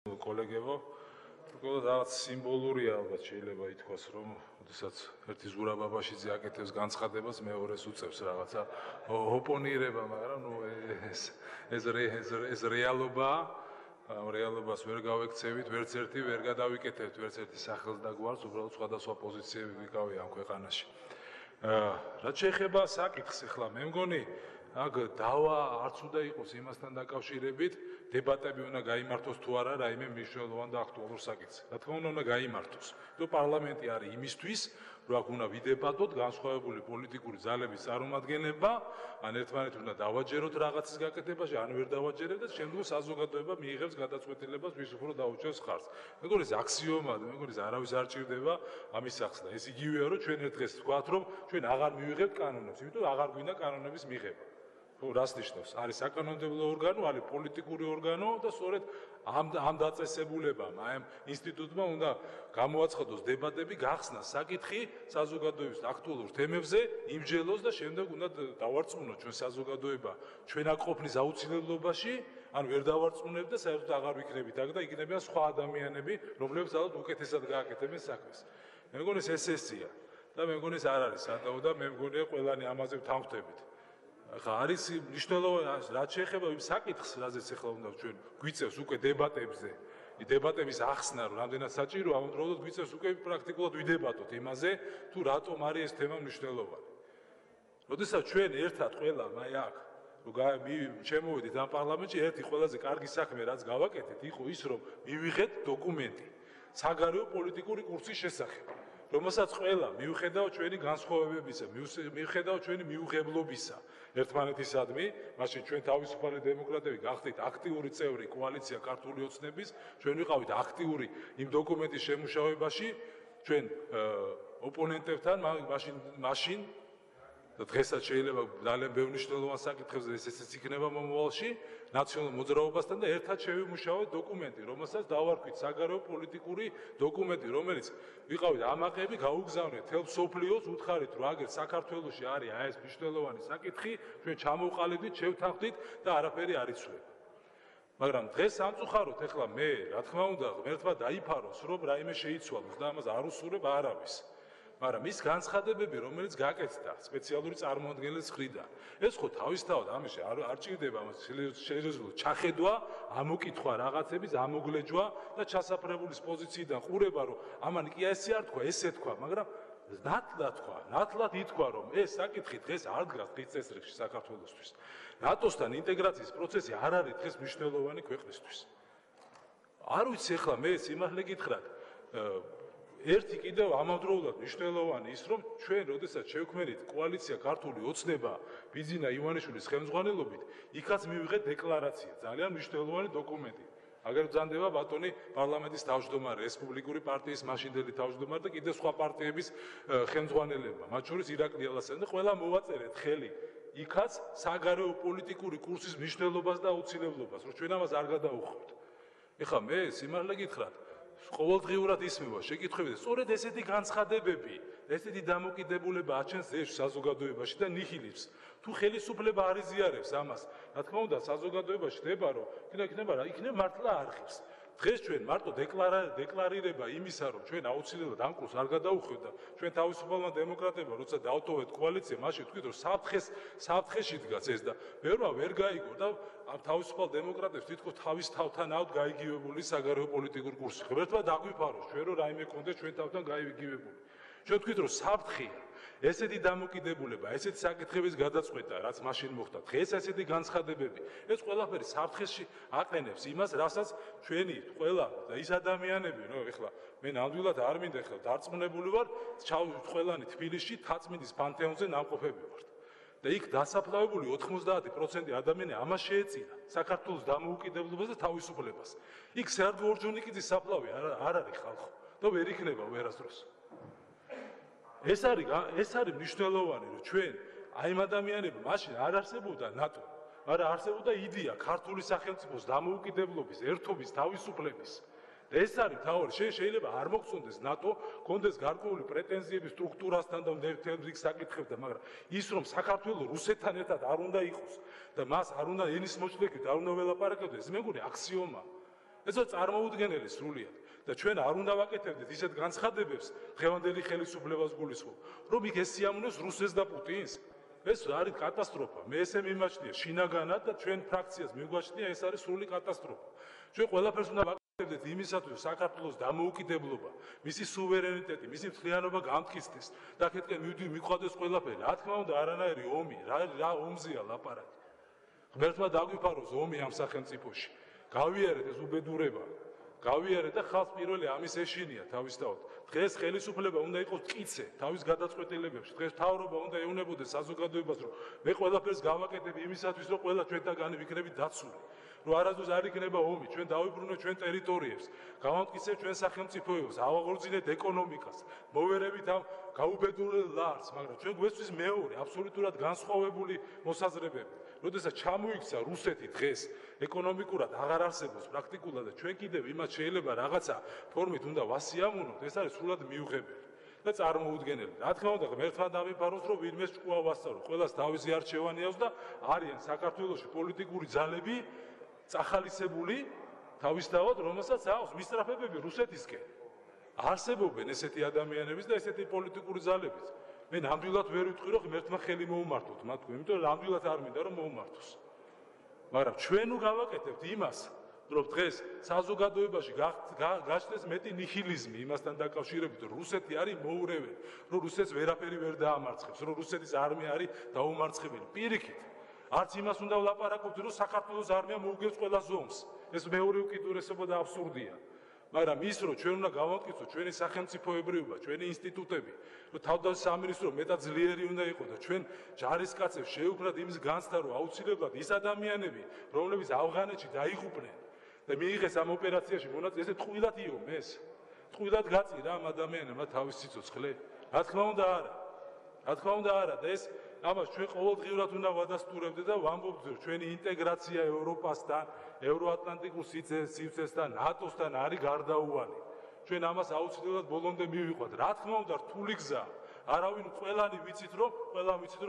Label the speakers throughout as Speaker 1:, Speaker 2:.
Speaker 1: კოლეგებო, უბრალოდ რაღაც სიმბოლურია ალბათ შეიძლება ითქვას, რომ შესაძ ერთი ზურაბაბაშიძე აკეთებს განცხადებას, მეორეს უწევს რაღაცა ოპონირება, მაგრამ ნუ ეს რეალობაა, რეალობას ვერ გავექცევით, ვერც ერთი ვერ გადავიკეთებთ, ვერც ერთი სახელს და გვარს, უბრალოდ სხვადასხვა პოზიციები ვიკავია ამ ქვეყანაში. რაც შეეხება საკითხს, ახლა მე მგონი აქ დავა არც უნდა იყოს იმასთან დაკავშირებით, დებატები უნდა გაიმართოს თუ არა რაიმე მნიშვნელოვან და აქტუალურ საკითხზე. რა თქმა უნდა, უნდა გაიმართოს. თუ პარლამენტი არის იმისთვის, რომ აქ უნდა ვიდებატოთ განსხვავებული პოლიტიკური ძალების წარმომადგენლება, ან ერთმანეთს უნდა დავაჯეროთ რაღაცის გაკეთებაში, ან ვერ დავაჯერებთ და შემდგომ საზოგადოება მიიღებს გადაწყვეტილებას, ვის უფრო დაუჭერს ხარს. მე მგონი ეს აქსიომაა, მე მგონი არავის არ ჭირდება ამის სახსნა. ეს იგივეა, რომ ჩვენ ერთ დღეს ვთქვათ, რომ ჩვენ აღარ მივიღებთ კანონებს, იმიტომ აღარ გვინდა კანონების მიღება. რას ნიშნავს? არის საკანონმდებლო ორგანო, არის პოლიტიკური ორგანო და სწორედ ამ დაწესებულებამ, ამ ინსტიტუტმა უნდა გამოაცხადოს დებატები, გახსნას საკითხი საზოგადოების აქტუალურ თემებზე, იმჯელოს და შემდეგ უნდა დავარწმუნოთ ჩვენ საზოგადოება ჩვენ აქ ყოფნის აუცილებლობაში, ან ვერ დავარწმუნებთ და საერთოდ აღარ ვიქნებით აქ და იქნებიან სხვა ადამიანები, რომლებიც ალბათ უკეთესად გააკეთებენ საქმეს. მე მგონი ეს ესეა და მე მგონი ეს არ არის სადაო და მე მგონია ყველანი ამაზე ვთანხმდებით. ხა არის მნიშვნელოვანი რაც შეეხება იმ საკითხს, რაზეც ახლა უნდა ჩვენ გვიწევს უკვე დებატებზე, დებატების ახსნა, რომ რამდენად საჭიროა, ამავდროულად გვიწევს უკვე პრაქტიკულად ვიდებატოთ იმაზე, თუ რატომ არის ეს თემა მნიშვნელოვანი. როდესაც ჩვენ ერთად ყველა აი აქ შემოვედით ამ პარლამენტში, ერთი ყველაზე კარგი საქმე რაც გავაკეთეთ, იყო ის, რომ მივიღეთ დოკუმენტი საგარეო პოლიტიკური კურსის შესახებ. რომელსაც ყველა მიუხედავად ჩვენი განსხვავებებისა, მიუხედავად ჩვენი მიუღებლობისა ერთმანეთისადმი, მაშინ ჩვენ თავისუფალი დემოკრატები გახდით აქტიური წევრი კოალიცია ქართული ოცნების, ჩვენ ვიყავით აქტიური იმ დოკუმენტის შემუშავებაში, ჩვენ ოპონენტებთან მაშინ და დღესაც შეიძლება ძალიან ბევრი მნიშვნელოვანი საკითხებზე ესეც იქნება მომავალში ნაციონალურ მოძრაობასთან და ერთად შევიმუშავოთ დოკუმენტი, რომელსაც დავარქვით საგარეო პოლიტიკური დოკუმენტი, რომელიც ვიყავით ამაყები, გაუგზავნეთ თელ მსოფლიოს, უთხარით, რომ აგერ საქართველოში არის ეს მნიშვნელოვანი საკითხი, ჩვენ ჩამოვყალიბდით, შევთანხმდით და არაფერი არ იცვლება. მაგრამ დღეს სამწუხაროდ ახლა მე, რა თქმა უნდა, ღმერთმა დაიფაროს, რომ რაიმე შეიცვალოს და ამას არ უსურვებ არავის. მაგრამ ის განცხადებები, რომელიც გაკეთდა სპეციალური წარმოადგენლის მხრიდან, ეს ხო თავისთავად ამაში არ ჭირდება შეიძლება ჩახედვა, ამოკითხვა რაღაცების, ამოგლეჯვა და ჩასაფრებულის პოზიციიდან ყურება, რომ ამან კი ესე არ თქვა, ესე თქვა, მაგრამ ნათლად ითქვა, რომ ეს საკითხი დღეს არ დგას დღის წესრიგში საქართველოსთვის. ნატოსთან ინტეგრაციის პროცესი არ არის დღეს მნიშვნელოვანი ქვეყნისთვის. არ ვიცი ახლა მე სიმართლე გითხრათ, ერთი კიდევ ამავდროულად მნიშვნელოვანი ის, რომ ჩვენ როდესაც შევქმნით კოალიცია ქართული ოცნება ბიძინა ივანიშვილის ხელმძღვანელობით, იქაც მივიღეთ დეკლარაცია, ძალიან მნიშვნელოვანი დოკუმენტი. აგერ ბრძანდება ბატონი პარლამენტის თავმჯდომარე, რესპუბლიკური პარტიის მაშინდელი თავმჯდომარე და კიდევ სხვა პარტიების ხელმძღვანელებმა, მათ შორის ირაკლი ალასიანი და ყველა მოვაწერეთ ხელი. იქაც საგარეო პოლიტიკური კურსის მნიშვნელობას და აუცილებლობას, რომ ჩვენ ამას არ გადავუხმოთ. ეხლა მე სიმართლე გითხრათ, ყოველდღიურად ისმევა შეკითხვები და სწორედ ესეთი განცხადებები, ესეთი დამოკიდებულება აჩენს ზევს საზოგადოებაში და ნიჰილიზმს. თუ ხელისუფლება არ იზიარებს ამას, რა თქმა უნდა, საზოგადოებაში ხდება, რომ იქნება მართლა არხებს. დღეს ჩვენ მარტო დეკლარირება იმისა, რომ ჩვენ აუცილებლად ამ კურსს არ გადავუხვევთ და ჩვენ თავისუფალმა დემოკრატებმა, როცა დავტოვეთ კოალიცია, მაშინ თქვით, რომ საფრთხეში დგას ეს და ბევრმა ვერ გაიგო და ამ თავისუფალ დემოკრატებს თითქოს თავის თავთან აქვთ გაიგივებული საგარეო პოლიტიკური კურსი. ღმერთმა დაგვიფაროს, ჩვენ რომ რაიმე კონდეს ჩვენ თავთან გაიგივებული. ჩვენ თქვით, რომ საფრთხეა. ესეთი დამოკიდებულება, ესეთი საკითხების გადაწყვეტა, რაც მაშინ მოხდა. დღეს ესეთი განცხადებები, ეს ყველაფერი საფრთხეში აყენებს იმას, რასაც ჩვენი ყველა და ის ადამიანები, რომ ეხლა მე ნამდვილად არ მინდა ეხლა დარწმუნებული ვარ, ყველანი თბილისში თაწმინდის პანთეონზე ნამყოფები ვართ. და იქ დასაფლავებული 90% ადამიანი ამას შეეწირა საქართველოს დამოუკიდებლობას და თავისუფლებას. იქ სერგო ორჯონიკიძის საფლავი არ არის ხალხო და ვერ იქნება ვერასდროს. ეს არის მნიშვნელოვანი, რომ ჩვენ აი ამ ადამიანები მაშინ არ არსებობდა ნატო, არა არსებობდა იდეა ქართული სახელმწიფოს დამოუკიდებლობის, ერთობის, თავისუფლების. და ეს არის თავი, შეიძლება არ მოგწონდეს ნატო, კონდეს გარკვეული პრეტენზიები სტრუქტურასთან და მთელ რიგ საკითხებთან, მაგრამ ის რომ საქართველოს რუსეთთან ერთად არ უნდა იყოს და მას არ უნდა ენის მოჭრებით, არ უნდა ველაპარაკებდეს, მე მგონი აქსიომაა. ესო წარმოუდგენელი სრულიად და ჩვენ არ უნდა ვაკეთებდეთ ისეთ განცხადებებს დღევანდელი ხელისუფლებას გულისხმობ, რომ იქ ეს სიამოვნებს რუსეთს და პუტინს. ეს არის კატასტროფა. მე ესე მიმაჩნია შინაგანად და ჩვენ ფრაქციას მიგვაჩნია ეს არის სრული კატასტროფა. ჩვენ ყველაფერს უნდა ვაკეთებდეთ იმისათვის, რომ საქართველოს დამოუკიდებლობა, მისი სუვერენიტეტი, მისი მთლიანობა გამტკიცდეს და აქეთკენ მიყვადეს ყველაფერი. რა თქმა უნდა, არანაირი ომი, რა ომზეა ლაპარაკი. ღმერთმა დაგვიფაროს ომი ამ სახელმწიფოში. გავიარეთ ეს უბედურება. გავიარეთ და ხალხს პირველი ამის ეშინია თავისთავად. დღეს ხელისუფლება უნდა იყოს მტკიცე თავის გადაწყვეტილებებში. დღეს მთავრობა უნდა ეუბნებოდეს საზოგადოებას, რომ მე ყველაფერს გავაკეთებ იმისათვის, რომ ყველა ჩვენთაგანი ვიქნებით დაცული. რომ არასდროს არ იქნება ომი, ჩვენ დავიბრუნოთ ჩვენ ტერიტორიებს, გავამტკიცეთ ჩვენ სახელმწიფოებს, ავაღორძინეთ ეკონომიკას, მოვერებით ამ გაუბედურებულ ლარს, მაგრამ ჩვენ გვესწვის მეორე, აბსოლუტურად განსხვავებული მოსაზრებები. როდესაც ჩამოიქცა რუსეთი დღეს ეკონომიკურად აღარ არსებობს პრაქტიკულად და ჩვენ კიდევ იმას შეიძლება რაღაცა ფორმით უნდა ვასიამოვნოთ, ეს არის სრულად მიუღებელი და წარმოუდგენელი. რა თქმა უნდა, ღმერთმა დავიფაროს, რომ ვინმეს ჭკუა ვასწარო, ყველას თავისი არჩევანი აქვს და არიან საქართველოში პოლიტიკური ძალები წახალისებული თავისთავად, რომელსაც აქვს მისწრაფებები რუსეთისკენ. არსებობენ ესეთი ადამიანების და ესეთი პოლიტიკური ძალებიც. მე ნამდვილად ვერ ვიტყვი, რომ ღმერთმა ხელი მოუმართოთ მათ, იმიტომ რომ ნამდვილად არ მინდა რომ მოუმართოს. მაგრამ ჩვენ გავაკეთებთ იმას, რომ დღეს საზოგადოებაში გაჩნდეს მეტი ნიჰილიზმი იმასთან დაკავშირებით, რომ რუსეთი არის მოურეველი, რომ რუსეთს ვერაფერი ვერ დაამარცხებს, რომ რუსეთის არმია არის დაუმარცხებელი. პირიქით, არც იმას უნდა ვლაპარაკობთ, რომ საქართველოს არმია მოუგებს ყველა ზომს. ეს მეორე უკიდურესობა და აბსურდია. მაგრამ ის რომ ჩვენ უნდა გავამტკიცოთ ჩვენი სახელმწიფოებრიობა, ჩვენი ინსტიტუტები, რომ თავდაცვის სამინისტრო მეტად ძლიერი უნდა იყოს და ჩვენ ჯარისკაცებს შევუქმნათ იმის განცდა, რომ აუცილებლად ის ადამიანები, რომლებიც ავღანეთში დაიღუპნენ და მიიღეს ამ ოპერაციაში მონაწილე, ესე ტყუილად იომეს. ტყუილად გაწირა ამ ადამიანებმა თავის სიცოცხლე? რა თქმა უნდა არა. რა თქმა უნდა არა და ეს ამას ჩვენ ყოველდღიურად უნდა ვადასტურებდეთ და ვამბობთ, რომ ჩვენი ინტეგრაცია ევროპასთან, ევროატლანტიკურ სივრცესთან, ნატოსთან არის გარდაუვალი. ჩვენ ამას აუცილებლად ბოლომდე მივიყვათ. რა თქმა უნდა, რთული გზა. არავინ ყველანი ვიცით, რომ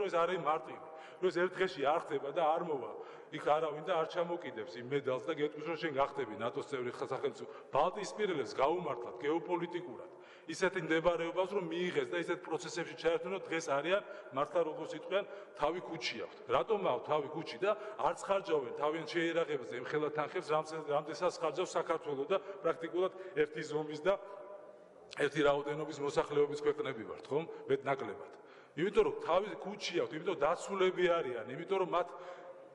Speaker 1: ეს არის მარტივი. რომ ეს ერთ დღეში არ ხდება და არ მოვა. იქ არავინ და არ ჩამოკიდებს იმ მედალს და გეტყვის, რომ შენ გახდები ნატოს წევრი სახელმწიფო. ბალტიისპირელებს გაუმართლად გეოპოლიტიკურად. ისეთი ნებარეობას რომ მიიღეს და ისეთ პროცესებში ჩაერთონ, რომ დღეს არიან მართლა როგორც იტყვიან, თავი ქუჩი აქვთ. რატომ აქვთ თავი ქუჩი და არც ხარჯავენ თავიანთ შეერაღებაზე ემხელა თანხებს, რამდენსაც ხარჯავს საქართველოს და პრაქტიკულად ერთი ზომის და ერთი რაოდენობის მოსახლეობის ქვეყნები ვართ, ხომ? მეტნაკლებად. იმიტომ რომ თავი ქუჩი აქვთ, იმიტომ დაცულები არიან, იმიტომ რომ მათ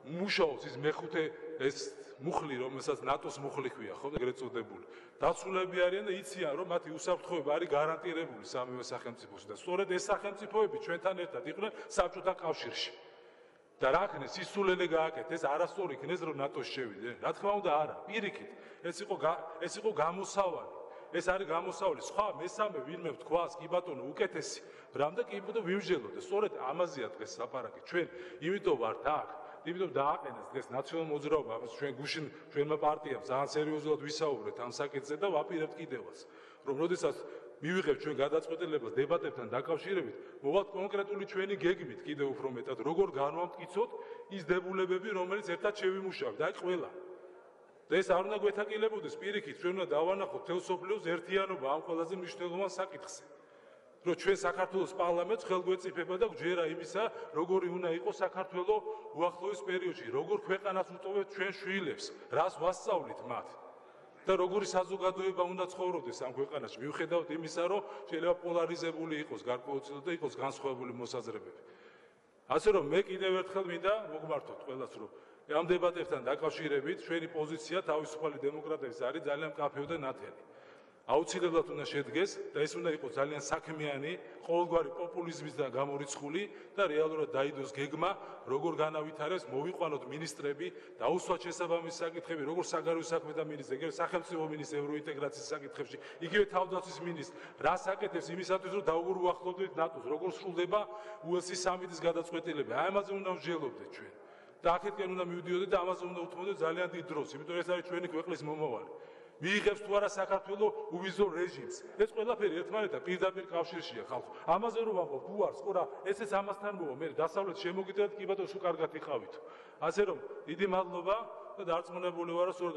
Speaker 1: მუშაობს ის მეხუთე ეს მუხლი, რომელსაც ნატოს მუხლი ქვია, ხო, ეგრეთ წოდებული. დაცულები არიან და იციან, რომ მათი უსაფრთხოება არის გარანტირებული სამივე სახელმწიფოში და სწორედ ეს სახელმწიფოები ჩვენთან ერთად იყვნენ საბჭოთა კავშირში. და რა ქნეს, სისულელე გააკეთეს, ეს არასწორი იქნეს, რომ ნატოში შევიდნენ. რა თქმა უნდა, არა, პირიქით, ეს იყო გამოსავალი. ეს არის გამოსავალი. სხვა მესამე ვინმე ვთქვას, კი ბატონო, უკეთესი, რამდა კი ბატონო ვიმსჯელოთ. სწორედ ამაზეა დღეს ლაპარაკი. ჩვენ იმიტომ ვართ აქ. იმიტომ დააყენეს დღეს ნაციონალურ მოძრაობა, ჩვენ გუშინ ჩვენმა პარტიამ ძალიან სერიოზულად ვისაუბრეთ ამ საკითხზე და ვაპირებთ კიდევაც, რომ როდესაც მივიღებთ ჩვენ გადაწყვეტილებას დებატებთან დაკავშირებით, მოვალთ კონკრეტული ჩვენი გეგმით კიდევ უფრო მეტად, როგორ განვამტკიცოთ ის დებულებები, რომელიც ერთად შევიმუშავებთ, აი ყველა. და ეს არ უნდა გვეთაკილებოდეს, პირიქით, ჩვენ უნდა დავანახოთ მთელ მსოფლიოს ერთიანობა ამ ყველაზე მნიშვნელოვან საკითხზე. რომ ჩვენ საქართველოს პარლამენტს ხელგვეწიფება და გვჯერა იმისა, როგორი უნდა იყოს საქართველოს უახლოეს პერიოდში, როგორ ქვეყანას უტოვებთ ჩვენ შვილებს, რას ვასწავლით მათ და როგორი საზოგადოება უნდა ცხოვრობდეს ამ ქვეყანაში, მიუხედავად იმისა, რომ შეიძლება პოლარიზებული იყოს გარკვეულწილად და იყოს განსხვავებული მოსაზრებები. ასე რომ მე კიდევ ერთხელ მინდა მოგმართოთ ყველას, რომ ამ დებატებთან დაკავშირებით ჩვენი პოზიცია თავისუფალი დემოკრატების არის ძალიან მკაფიო და ნათელი. აუცილებლად უნდა შედგეს და ეს უნდა იყოს ძალიან საქმიანი, ყოველგვარი პოპულიზმისგან გამორიცხული და რეალურად დაიდოს გეგმა, როგორ განავითარებს, მოვიყვანოთ მინისტრები, დაუსვათ შესაბამისი საკითხები, როგორ საგარეო საქმეთა მინისტრი, ეგრევე სახელმწიფო მინისტრი ევროინტეგრაციის საკითხებში, იგივე თავდაცვის მინისტრი, რას აკეთებს იმისათვის, რომ დაუახლოვდეთ ნატოს, როგორ სრულდება უელსის სამიტის გადაწყვეტილება. აი ამაზე უნდა ვსჯელობდეთ ჩვენ. და აქეთკენ უნდა მივდიოდეთ და ამაზე უნდა უთმოდეთ ძალიან დიდ დროს, იმიტომ რომ ეს არის ჩვენი ქვეყნის მომავალი. მიიღებს თუ არა საქართველოს უვიზო რეჟიმს. ეს ყველაფერი ერთმანეთთან პირდაპირ კავშირშია ხალხო. ამაზე რომ ვამბობ, თუ არ სწორა, ესეც ამასთან მოვა, მე დასავლეთ შემოგიდეთ, კი ბატონო, სულ კარგად იყავით. ასე რომ, დიდი მადლობა და დარწმუნებული ვარ, რომ სწორ